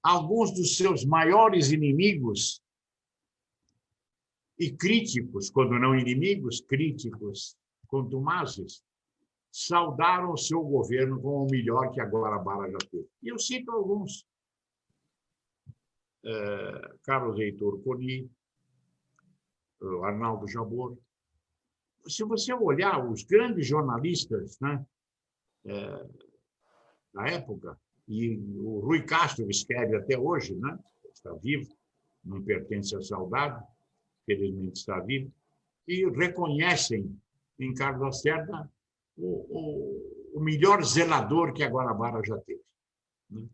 Speaker 2: Alguns dos seus maiores inimigos e críticos, quando não inimigos, críticos contumazes, saudaram o seu governo como o melhor que a Guanabara já teve. E eu cito alguns. Carlos Heitor Coni, Arnaldo Jabor. Se você olhar os grandes jornalistas, né, da época, e o Rui Castro escreve até hoje, né, está vivo, não pertence à saudade, felizmente está vivo, e reconhecem em Carlos Lacerda o melhor zelador que a Guanabara já teve, né?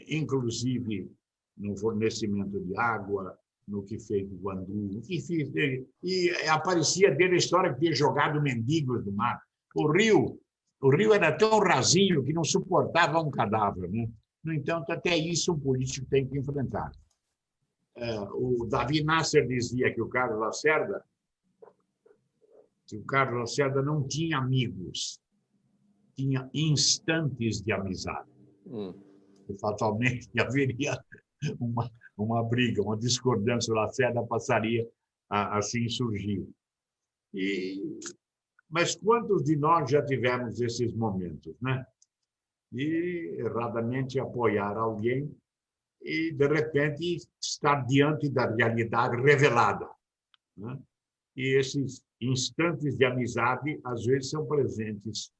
Speaker 2: Inclusive no fornecimento de água, no que fez o Guandu, no que fez dele. E aparecia dele a história que tinha jogado mendigos do mar. O rio era tão rasinho que não suportava um cadáver, né? No entanto, até isso um político tem que enfrentar. O Davi Nasser dizia que o Carlos Lacerda não tinha amigos, tinha instantes de amizade. E fatalmente haveria uma briga, uma discordância, o Lacerda passaria a se insurgir. Mas quantos de nós já tivemos esses momentos, né? De erradamente apoiar alguém e, de repente, estar diante da realidade revelada, né? E esses instantes de amizade, às vezes, são presentes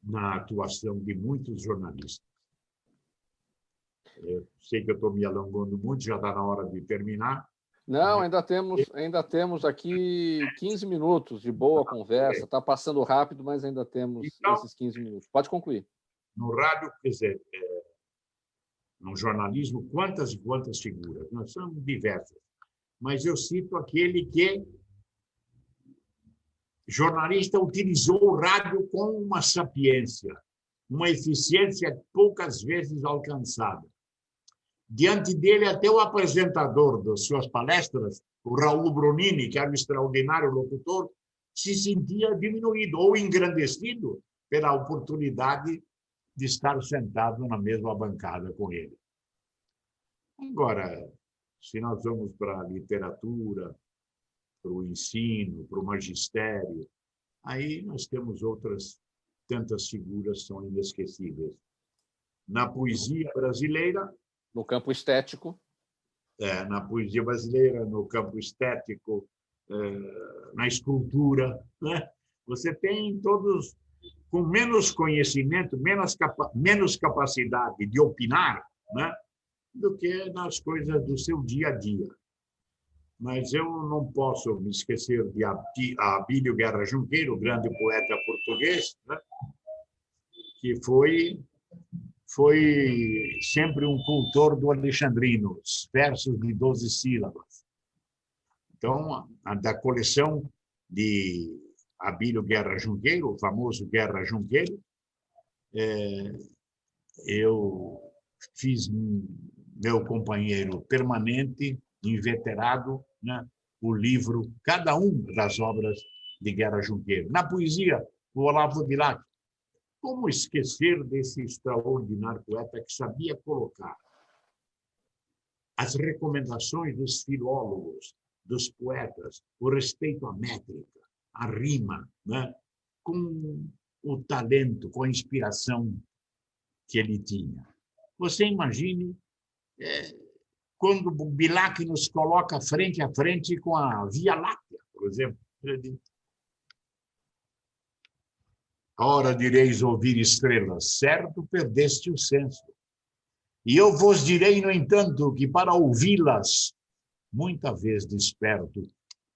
Speaker 2: na atuação de muitos jornalistas. Eu sei que eu estou me alongando muito, já está na hora de terminar.
Speaker 1: Não, ainda temos aqui 15 minutos de boa conversa. Está passando rápido, mas ainda temos esses 15 minutos. Pode concluir.
Speaker 2: No rádio, quer dizer, no jornalismo, quantas e quantas figuras? Nós somos diversas. Mas eu cito aquele que jornalista utilizou o rádio com uma sapiência, uma eficiência poucas vezes alcançada. Diante dele, até o apresentador das suas palestras, o Raul Bronini, que era um extraordinário locutor, se sentia diminuído ou engrandecido pela oportunidade de estar sentado na mesma bancada com ele. Agora, se nós vamos para a literatura, para o ensino, para o magistério, aí nós temos outras tantas figuras que são inesquecíveis. Na poesia brasileira...
Speaker 1: No campo estético.
Speaker 2: Na poesia brasileira, no campo estético, na escultura, né? Você tem todos com menos conhecimento, menos capacidade de opinar, né? Do que nas coisas do seu dia a dia. Mas eu não posso me esquecer de Abílio Guerra Junqueiro, grande poeta português, né? Que foi sempre um cultor do alexandrino, versos de 12 sílabas. Então, da coleção de Abílio Guerra Junqueiro, o famoso Guerra Junqueiro, eu fiz meu companheiro permanente, inveterado, né, o livro, cada uma das obras de Guerra Junqueiro. Na poesia, o Olavo Bilac. Como esquecer desse extraordinário poeta que sabia colocar as recomendações dos filólogos, dos poetas, o respeito à métrica, à rima, né? Com o talento, com a inspiração que ele tinha. Você imagine quando o Bilac nos coloca frente a frente com a Via Láctea, por exemplo. A hora direis ouvir estrelas, certo, perdeste o senso. E eu vos direi, no entanto, que para ouvi-las, muita vez desperto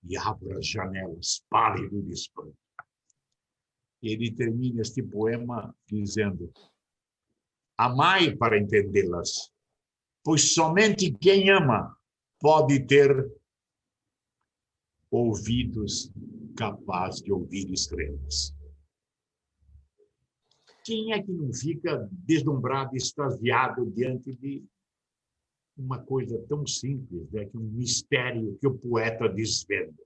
Speaker 2: e abro as janelas, pálido de espanto. Ele termina este poema dizendo: amai para entendê-las, pois somente quem ama pode ter ouvidos capazes de ouvir estrelas. Quem é que não fica deslumbrado, extasiado diante de uma coisa tão simples, né, que um mistério que o poeta desvenda?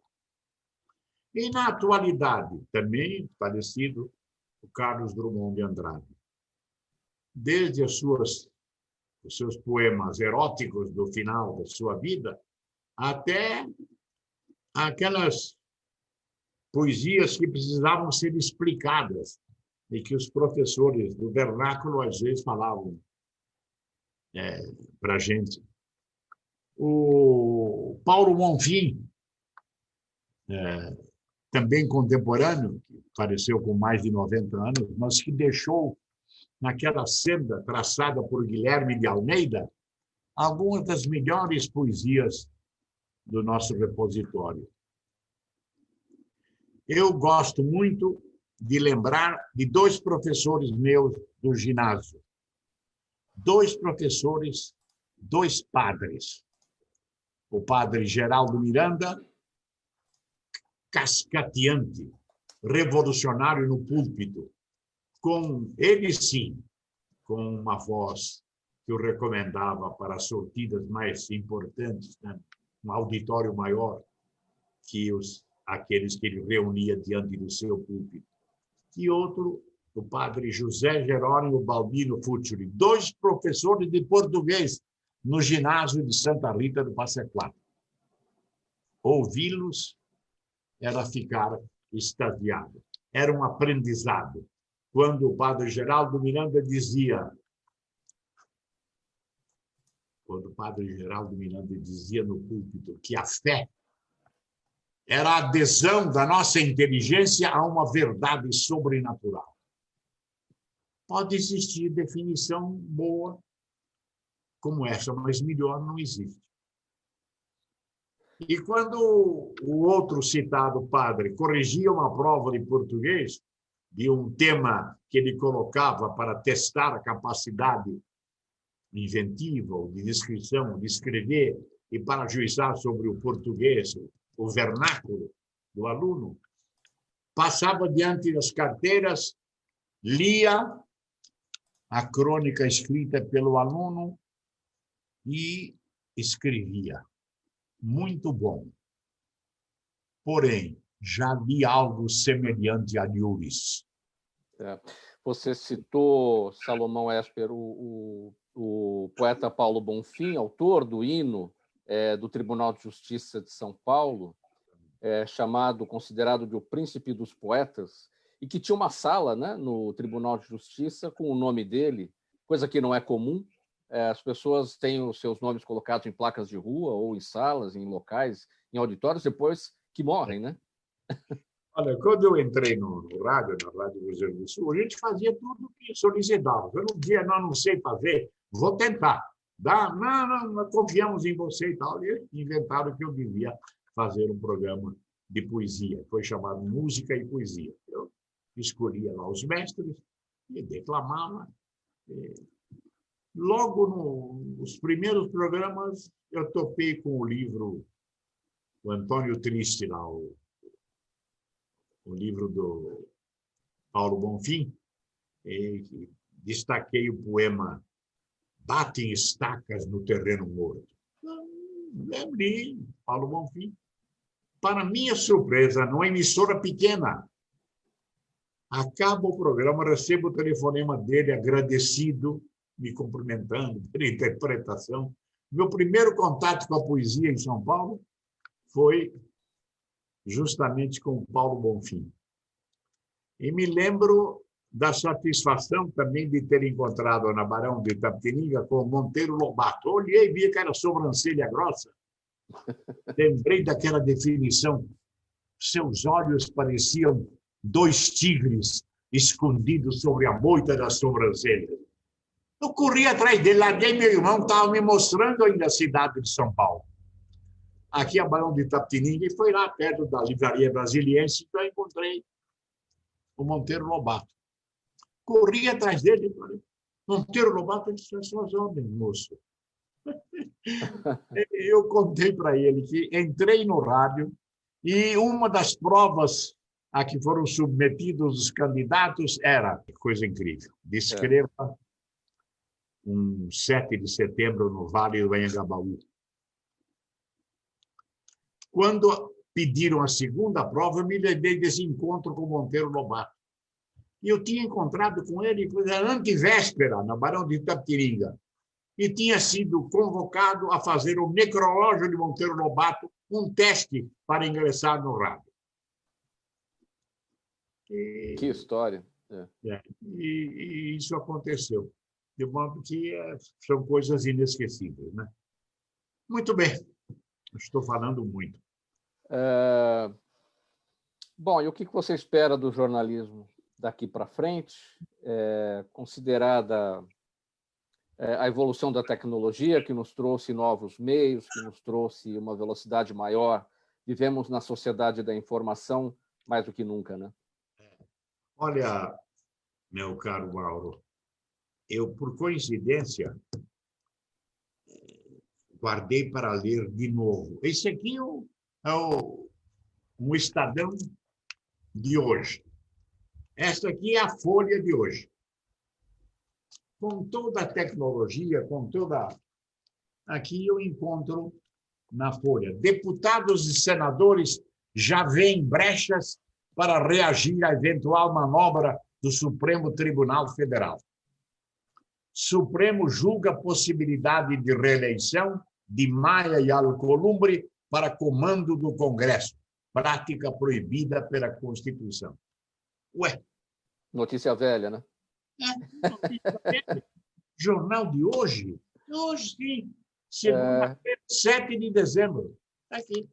Speaker 2: E na atualidade, também parecido, o Carlos Drummond de Andrade. Desde os seus poemas eróticos do final da sua vida, até aquelas poesias que precisavam ser explicadas, e que os professores do vernáculo, às vezes, falavam para a gente. O Paulo Bonfim, também contemporâneo, que faleceu com mais de 90 anos, mas que deixou naquela senda traçada por Guilherme de Almeida algumas das melhores poesias do nosso repositório. Eu gosto muito de lembrar de dois professores meus do ginásio. Dois professores, dois padres. O padre Geraldo Miranda, cascateante, revolucionário no púlpito, com ele sim, com uma voz que eu recomendava para as sortidas mais importantes, né? Um auditório maior que aqueles que ele reunia diante do seu púlpito. E outro, o padre José Jerônimo Balbino Fuccioli, dois professores de português no ginásio de Santa Rita do Passa Quatro. Ouvi-los era ficar extasiado, era um aprendizado. Quando o padre Geraldo Miranda dizia, no púlpito que a fé era a adesão da nossa inteligência a uma verdade sobrenatural. Pode existir definição boa como essa, mas melhor não existe. E quando o outro citado padre corrigia uma prova de português de um tema que ele colocava para testar a capacidade inventiva, ou de descrição, de escrever, e para juizar sobre o português, o vernáculo do aluno, passava diante das carteiras, lia a crônica escrita pelo aluno e escrevia. Muito bom. Porém, já li algo semelhante a Lewis.
Speaker 1: Você citou, Salomão Esper, o poeta Paulo Bonfim, autor do hino do Tribunal de Justiça de São Paulo, considerado de o príncipe dos poetas, e que tinha uma sala, né, no Tribunal de Justiça com o nome dele, coisa que não é comum. As pessoas têm os seus nomes colocados em placas de rua ou em salas, em locais, em auditórios, depois que morrem, né?
Speaker 2: Olha, quando eu entrei no rádio, na Rádio do Rio Grande do Sul, a gente fazia tudo que solicitava. Eu não dizia, não sei fazer, vou tentar. Não, confiamos em você e tal. E inventaram que eu devia fazer um programa de poesia. Foi chamado Música e Poesia. Eu escolhia lá os mestres e declamava. Logo nos primeiros programas, eu topei com o livro do Antônio Triste, lá, o livro do Paulo Bonfim, e destaquei o poema Batem Estacas no Terreno Morto. Lembrei, Paulo Bonfim. Para minha surpresa, numa emissora pequena, acaba o programa, recebo o telefonema dele agradecido, me cumprimentando pela interpretação. Meu primeiro contato com a poesia em São Paulo foi justamente com o Paulo Bonfim. E me lembro da satisfação também de ter encontrado na Barão de Itapetininga com o Monteiro Lobato. Olhei e vi que era sobrancelha grossa. Lembrei daquela definição. Seus olhos pareciam 2 tigres escondidos sobre a moita das sobrancelhas. Eu corri atrás dele, larguei meu irmão, estava me mostrando ainda a cidade de São Paulo. Aqui a Barão de Itapetininga, e foi lá perto da Livraria Brasiliense que eu encontrei o Monteiro Lobato. Corri atrás dele e falei, Monteiro Lobato, disse, é suas ordens, moço. Eu contei para ele que entrei no rádio e uma das provas a que foram submetidos os candidatos era, coisa incrível, descreva um 7 de setembro no Vale do Anhangabaú. Quando pediram a segunda prova, eu me lembrei desse encontro com o Monteiro Lobato. E eu tinha encontrado com ele na antevéspera, na Barão de Itapetininga, e tinha sido convocado a fazer o necrológio de Monteiro Lobato, um teste para ingressar no rádio.
Speaker 1: Que história.
Speaker 2: E isso aconteceu. De modo que são coisas inesquecíveis, né? Muito bem. Estou falando muito.
Speaker 1: Bom, e o que você espera do jornalismo daqui para frente, considerada a evolução da tecnologia, que nos trouxe novos meios, que nos trouxe uma velocidade maior? Vivemos na sociedade da informação mais do que nunca, né?
Speaker 2: Olha, meu caro Mauro, eu, por coincidência, guardei para ler de novo. Esse aqui é um Estadão de hoje. Esta aqui é a Folha de hoje. Com toda a tecnologia, com toda... Aqui eu encontro na Folha. Deputados e senadores já veem brechas para reagir à eventual manobra do Supremo Tribunal Federal. Supremo julga a possibilidade de reeleição de Maia e Alcolumbre para comando do Congresso, prática proibida pela Constituição. Ué.
Speaker 1: Notícia velha, né?
Speaker 2: Notícia velha. Jornal de hoje? Hoje, sim. Segunda-feira, 7 de dezembro. Está aqui.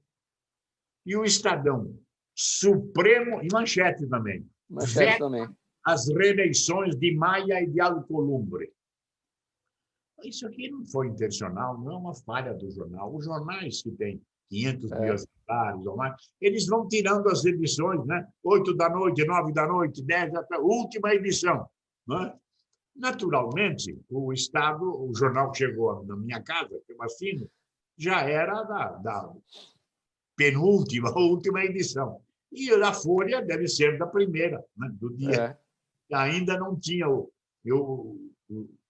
Speaker 2: E o Estadão. Supremo, e manchete também.
Speaker 1: Manchete também.
Speaker 2: As reeleições de Maia e de Alcolumbre. Isso aqui não foi intencional, não é uma falha do jornal. Os jornais que têm 500 mil exemplares ou mais, eles vão tirando as edições, né? 8 da noite, 9 da noite, 10 da tarde, última edição. Né? Naturalmente, o Estado, o jornal que chegou na minha casa, que eu assino, já era da penúltima, última edição. E a Folha deve ser da primeira, né? Do dia. Ainda não tinha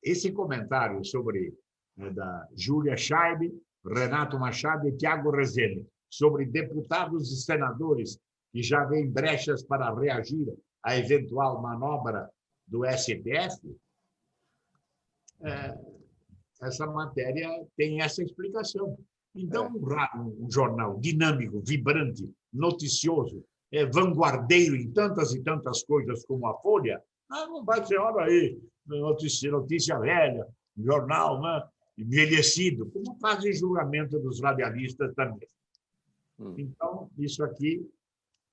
Speaker 2: esse comentário sobre da Júlia Scheib, Renato Machado e Tiago Rezende, sobre deputados e senadores e já vem brechas para reagir à eventual manobra do STF, essa matéria tem essa explicação. Então, um jornal dinâmico, vibrante, noticioso, vanguardeiro em tantas e tantas coisas como a Folha, não vai ser, olha aí, notícia velha, jornal, né, envelhecido, como fazem julgamento dos radialistas também. Então, isso aqui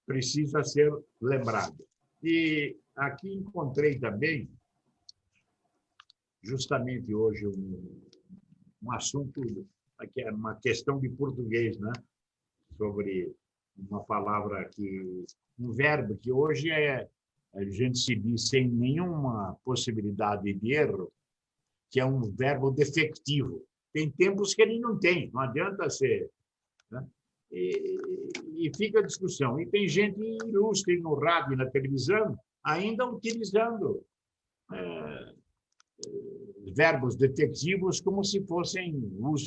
Speaker 2: precisa ser lembrado. E aqui encontrei também, justamente hoje, um assunto, uma questão de português, né? Sobre uma palavra um verbo que hoje a gente se diz sem nenhuma possibilidade de erro, que é um verbo defectivo. Tem tempos que ele não tem, não adianta ser. Né? E fica a discussão. E tem gente ilustre no rádio e na televisão ainda utilizando verbos defectivos como se fossem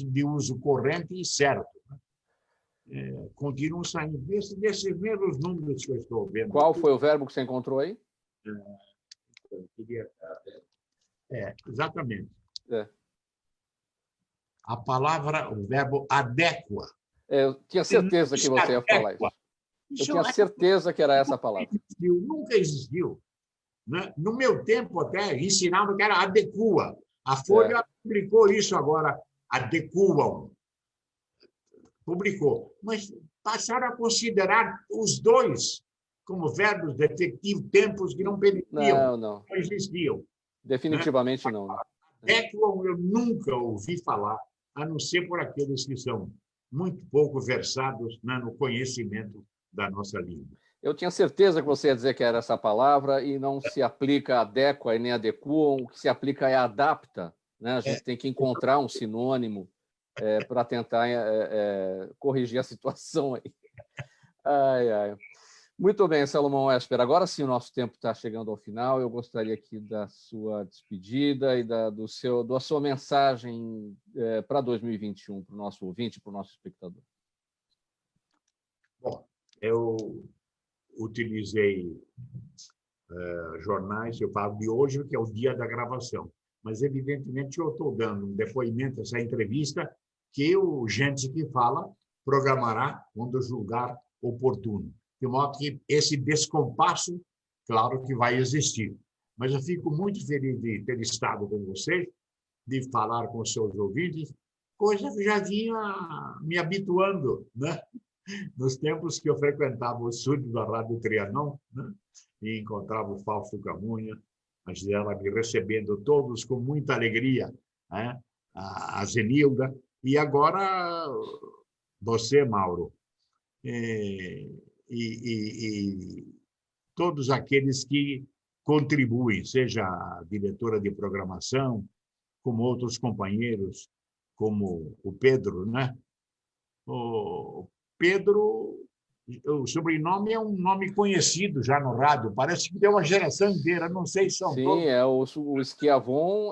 Speaker 2: de uso corrente e certo. Continuam saindo desses mesmos números que eu estou vendo.
Speaker 1: Qual foi o verbo que você encontrou aí?
Speaker 2: Exatamente. A palavra, o verbo adequa.
Speaker 1: Eu tinha certeza que você ia falar isso. Eu tinha certeza que era essa palavra.
Speaker 2: Nunca existiu. Né? No meu tempo, até, ensinavam que era adequa. A Folha publicou isso agora, adequam. Publicou. Mas passaram a considerar os dois como verbos defectivos, tempos que não permitiam, não existiam.
Speaker 1: Definitivamente, né? Não.
Speaker 2: Adequam eu nunca ouvi falar, a não ser por aqueles que são muito pouco versados, né, no conhecimento da nossa língua.
Speaker 1: Eu tinha certeza que você ia dizer que era essa palavra e não se aplica adequa e nem adequam, o que se aplica é adapta. Né? A gente tem que encontrar um sinônimo para tentar corrigir a situação aí. Muito bem, Salomão Esper. Agora sim, o nosso tempo está chegando ao final. Eu gostaria aqui da sua despedida e da sua mensagem para 2021, para o nosso ouvinte, para o nosso espectador.
Speaker 2: Bom, eu utilizei jornais, eu falo de hoje, que é o dia da gravação. Mas, evidentemente, eu estou dando um depoimento, essa entrevista, que o Gente que Fala programará quando julgar oportuno. De modo que esse descompasso, claro que vai existir. Mas eu fico muito feliz de ter estado com vocês, de falar com os seus ouvintes, coisa que já vinha me habituando, né? Nos tempos que eu frequentava o estúdio da Rádio Trianon, né? E encontrava o Fausto Camunha, a Gisela me recebendo todos com muita alegria, né? A Zenilda, e agora você, Mauro, e todos aqueles que contribuem, seja a diretora de programação, como outros companheiros, como o Pedro, né? O Pedro, o sobrenome é um nome conhecido já no rádio, parece que tem uma geração inteira, não sei se são todos.
Speaker 1: Sim, o Schiavon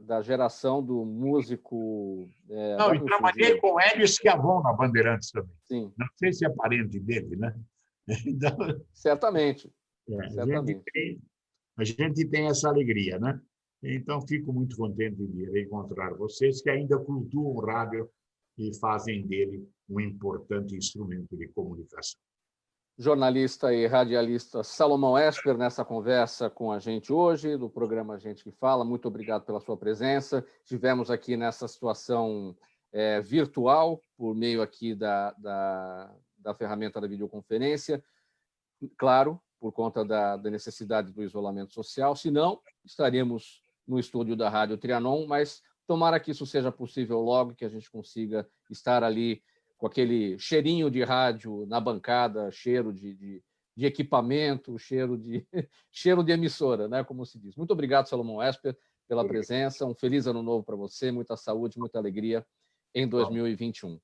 Speaker 1: da geração do músico...
Speaker 2: Não, e trabalhei com Hélio Schiavon na Bandeirantes também.
Speaker 1: Sim.
Speaker 2: Não sei se é parente dele, né?
Speaker 1: Então, certamente.
Speaker 2: A gente tem essa alegria, né? Então, fico muito contente de encontrar vocês que ainda cultuam o rádio e fazem dele um importante instrumento de comunicação.
Speaker 1: Jornalista e radialista Salomão Esper, nessa conversa com a gente hoje, do programa Gente que Fala. Muito obrigado pela sua presença. Tivemos aqui nessa situação virtual, por meio aqui da ferramenta da videoconferência. Claro, por conta da necessidade do isolamento social. Se não, estaríamos no estúdio da Rádio Trianon, mas tomara que isso seja possível logo, que a gente consiga estar ali com aquele cheirinho de rádio na bancada, cheiro de equipamento, cheiro de emissora, né, como se diz. Muito obrigado, Salomão Esper, pela presença. Um feliz ano novo para você, muita saúde, muita alegria em 2021.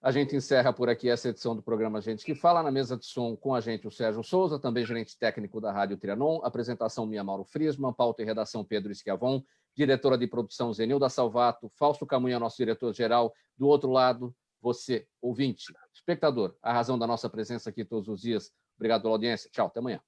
Speaker 1: A gente encerra por aqui essa edição do programa Gente que Fala. Na mesa de som com a gente o Sérgio Souza, também gerente técnico da Rádio Trianon. Apresentação minha, Mauro Friesman. Pauta e redação Pedro Schiavon. Diretora de produção Zenilda Salvato. Fausto Camunha, nosso diretor-geral. Do outro lado, você, ouvinte, espectador, a razão da nossa presença aqui todos os dias. Obrigado pela audiência. Tchau, até amanhã.